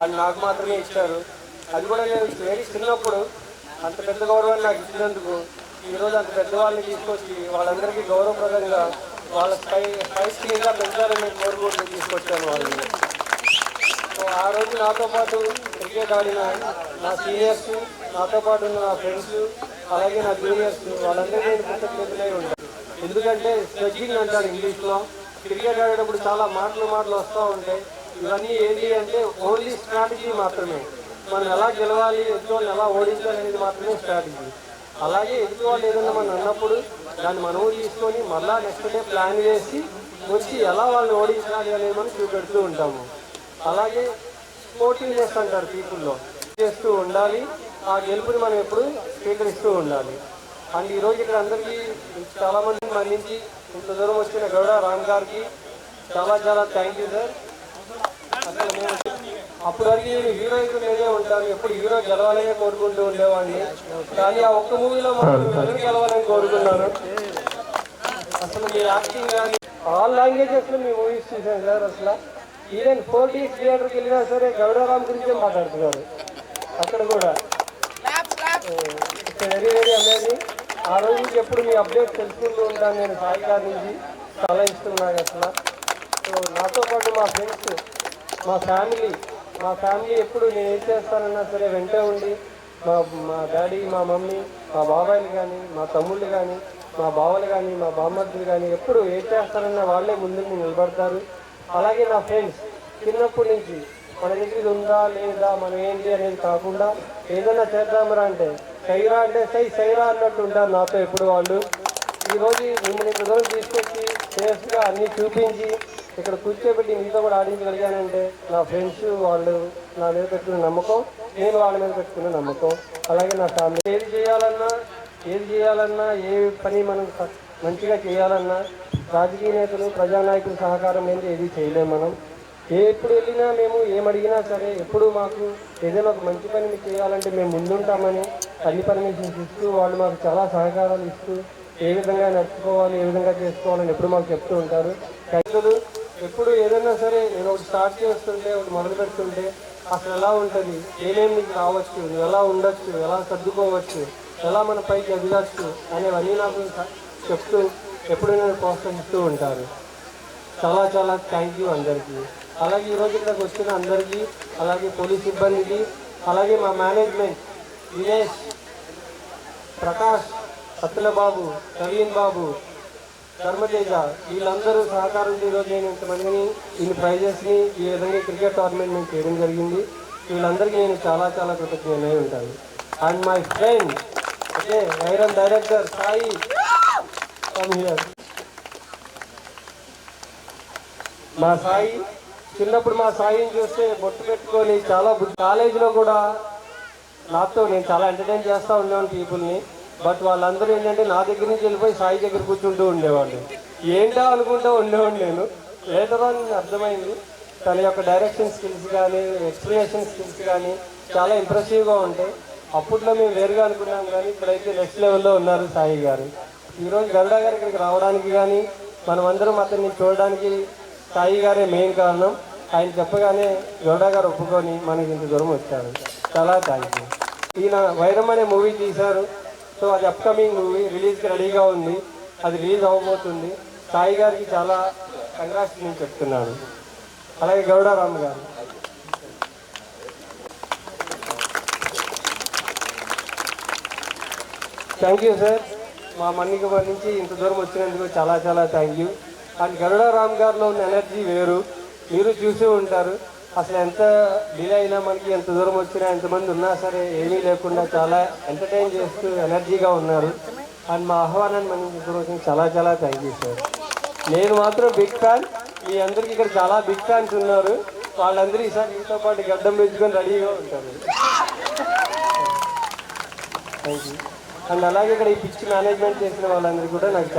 అది నాకు మాత్రమే ఇచ్చారు. అది కూడా నేను వెరీ చిన్నప్పుడు అంత పెద్ద గౌరవాన్ని నాకు ఇచ్చినందుకు ఈరోజు అంత పెద్దవాళ్ళని తీసుకొచ్చి వాళ్ళందరికీ గౌరవప్రదంగా వాళ్ళ స్థాయికి ఇంకా పెంచాలని నేను కోరుకుంటూ తీసుకొచ్చాను వాళ్ళని. సో ఆ రోజు నాతో పాటు క్రికెట్ ఆడిన నా సీనియర్స్, నాతో పాటు ఉన్న నా ఫ్రెండ్స్, అలాగే నా జూనియర్స్ వాళ్ళందరికీ నేను కృతజ్ఞతలై ఉంటాను. ఎందుకంటే స్ట్రెడ్జింగ్ అంటారు ఇంగ్లీష్లో. క్రికెట్ ఆడేటప్పుడు చాలా మాటలు వస్తూ ఉంటాయి. ఇవన్నీ ఏంటి అంటే ఓన్లీ స్ట్రాటజీ మాత్రమే. మనం ఎలా గెలవాలి, ఎదుటివాళ్ళని ఎలా ఓడించాలి అనేది మాత్రమే స్ట్రాటజీ. అలాగే ఎదుటివాళ్ళు ఏదన్నా మనం అన్నప్పుడు దాన్ని మనము తీసుకొని మళ్ళీ నెక్స్ట్ డే ప్లాన్ వేసి వచ్చి ఎలా వాళ్ళని ఓడించాలి అనేది మనం చూపెడుతూ ఉంటాము. అలాగే స్పోర్టివ్నెస్ అంటారు పీపుల్లో చేస్తూ ఉండాలి. ఆ గెలుపుని మనం ఎప్పుడు స్వీకరిస్తూ ఉండాలి. అండ్ ఈరోజు ఇక్కడ అందరికీ చాలామంది మన్నించి ఇంత దూరం వచ్చిన గౌడ రామ్ గారికి చాలా థ్యాంక్ యూ సార్. అసలు మేము అప్పటి వరకు నేను హీరోయిన్ మీదే ఉంటాను, ఎప్పుడు హీరో గెలవాలనే కోరుకుంటూ ఉండేవాడిని. కానీ ఆ ఒక్క మూవీలో మనం గెలవాలని కోరుకున్నాను. అసలు మీ యాక్టింగ్ కానీ ఆల్ లాంగ్వేజెస్లో మీ మూవీస్ చూసాను సార్. అసలు ఈవెన్ 4D థియేటర్కి వెళ్ళినా సరే గౌడరామ్ గురించే మాట్లాడుతున్నారు అక్కడ కూడా. Very amazing. ఆ రోజు నుంచి ఎప్పుడు మీ అప్డేట్ తెలుసుకుంటూ ఉంటాను నేను. సాయి గారి నుంచి చాలా ఇష్టం నాకు అసలు. సో నాతో పాటు మా ఫ్రెండ్స్, మా ఫ్యామిలీ ఎప్పుడు నేను ఏం చేస్తానన్నా సరే వెంటే ఉండి మా డాడీ, మా మమ్మీ, మా బాబాయిలు కానీ, మా తమ్ముళ్ళు కానీ, మా బావలు కానీ, మా బామ్మర్దులు కానీ ఎప్పుడు ఏం చేస్తానన్నా వాళ్ళే ముందు నిలబడతారు. అలాగే నా ఫ్రెండ్స్ చిన్నప్పటి నుంచి మన దగ్గర ఉందా లేదా, మనం ఏంటి అనేది కాకుండా ఏదైనా చేద్దామరా అంటే సైరా అంటే సైరా అన్నట్టు ఉంటారు నాతో ఎప్పుడు వాళ్ళు. ఈరోజు మిమ్మల్ని ఇంత దూరం తీసుకొచ్చి సేఫ్గా అన్నీ చూపించి ఇక్కడ కూర్చోబెట్టి మీతో కూడా ఆడించగలిగానంటే నా ఫ్రెండ్స్ వాళ్ళు నా మీద పెట్టుకున్న నమ్మకం, నేను వాళ్ళ మీద పెట్టుకున్న నమ్మకం. అలాగే నా ఫ్యామిలీ ఏది చేయాలన్నా ఏ పని మనం మంచిగా చేయాలన్నా రాజకీయ నేతలు, ప్రజానాయకుల సహకారం ఏంటి ఏది చేయలేము మనం. ఎప్పుడు వెళ్ళినా మేము ఏమడిగినా సరే ఎప్పుడు మాకు ఏదైనా ఒక మంచి పని మీకు చేయాలంటే మేము ముందుంటామని అన్ని పర్మిషన్స్ ఇస్తూ వాళ్ళు మాకు చాలా సహకారాలు ఇస్తూ ఏ విధంగా నడుచుకోవాలి, ఏ విధంగా చేసుకోవాలని ఎప్పుడు మాకు చెప్తూ ఉంటారు. రైతులు ఎప్పుడు ఏదైనా సరే నేను ఒకటి స్టార్ట్ చేస్తుంటే, ఒకటి మొదలు పెడుతుంటే అసలు ఎలా ఉంటుంది, ఏమేమి నీకు రావచ్చు, నువ్వు ఎలా ఉండొచ్చు, ఎలా సర్దుకోవచ్చు, ఎలా మన పైకి ఎదగచ్చు అనేవన్నీ నాకు చెప్తూ ఎప్పుడు నేను ప్రోత్సహిస్తూ ఉంటారు. చాలా థ్యాంక్ యూ అందరికీ. అలాగే ఈరోజు ఇక్కడికి వచ్చిన అందరికీ, అలాగే పోలీస్ సిబ్బందికి, అలాగే మా మేనేజ్మెంట్ దినేష్, ప్రకాష్, సత్యబాబు, నవీన్ బాబు, ధర్మతేజ వీళ్ళందరూ సహకారంతో ఈరోజు నేను ఇంతమందిని ఇన్ని ప్రైజెస్ని ఈ విధంగా క్రికెట్ టోర్నమెంట్ నేను చేయడం జరిగింది. వీళ్ళందరికీ నేను చాలా కృతజ్ఞతలై ఉంటాను. And my friend okay iron director Sai మా సాయి చిన్నప్పుడు మా సాయిని చూస్తే బొట్టు పెట్టుకొని చాలా కాలేజీలో కూడా నాతో నేను చాలా ఎంటర్టైన్ చేస్తూ ఉండేవాడిని పీపుల్ని. బట్ వాళ్ళందరూ ఏంటంటే నా దగ్గర నుంచి వెళ్ళిపోయి సాయి దగ్గర కూర్చుంటూ ఉండేవాళ్ళు. ఏంటో అనుకుంటూ ఉండేవాడిని నేను. లేటర్ ఆన్ అర్థమైంది తన యొక్క డైరెక్షన్ స్కిల్స్ కానీ, ఎక్స్ప్లెనేషన్ స్కిల్స్ కానీ చాలా ఇంప్రెసివ్గా ఉంటాయి. అప్పట్లో మేము వేరుగా అనుకున్నాం కానీ ఇప్పుడైతే నెక్స్ట్ లెవెల్లో ఉన్నారు సాయి గారు. ఈరోజు గరుడ గారు ఇక్కడికి రావడానికి కానీ మనమందరం అతన్ని చూడడానికి సాయి గారే మెయిన్ కారణం. ఆయన చెప్పగానే గరుడ గారు ఒప్పుకొని మనకి ఇంత దూరం వచ్చారు. చాలా థ్యాంక్ యూ. ఈయన వైరం అనే మూవీ తీశారు. సో అది అప్కమింగ్ మూవీ రిలీజ్కి రెడీగా ఉంది. అది రిలీజ్ అవ్వబోతుంది. సాయి గారికి చాలా కంగ్రాట్స్ నేను చెప్తున్నాను. అలాగే గౌడ రామ్ గారు థ్యాంక్ యూ సార్. మా మన్నిక నుంచి ఇంత దూరం వచ్చినందుకు చాలా థ్యాంక్ యూ. అండ్ గరుడ రామ్ గారిలో ఉన్న ఎనర్జీ వేరు, మీరు చూసే ఉంటారు. అసలు ఎంత డిలే అయినా మనకి ఎంత దూరం వచ్చినా ఎంతమంది ఉన్నా సరే ఏమీ లేకుండా చాలా ఎంటర్టైన్ చేస్తూ ఎనర్జీగా ఉన్నారు. అండ్ మా ఆహ్వానాన్ని మనం చూసిన చాలా థ్యాంక్ యూ సార్. నేను మాత్రం బిగ్ ఫ్యాన్. మీ అందరికీ ఇక్కడ చాలా బిగ్ ఫ్యాన్స్ ఉన్నారు. వాళ్ళందరూ ఈసారి మీతో పాటు గడ్డం పెంచుకొని రెడీగా ఉంటారు. Thank you. అండ్ అలాగే ఇక్కడ ఈ పిచ్ మేనేజ్మెంట్ చేసిన వాళ్ళందరికీ కూడా నాకు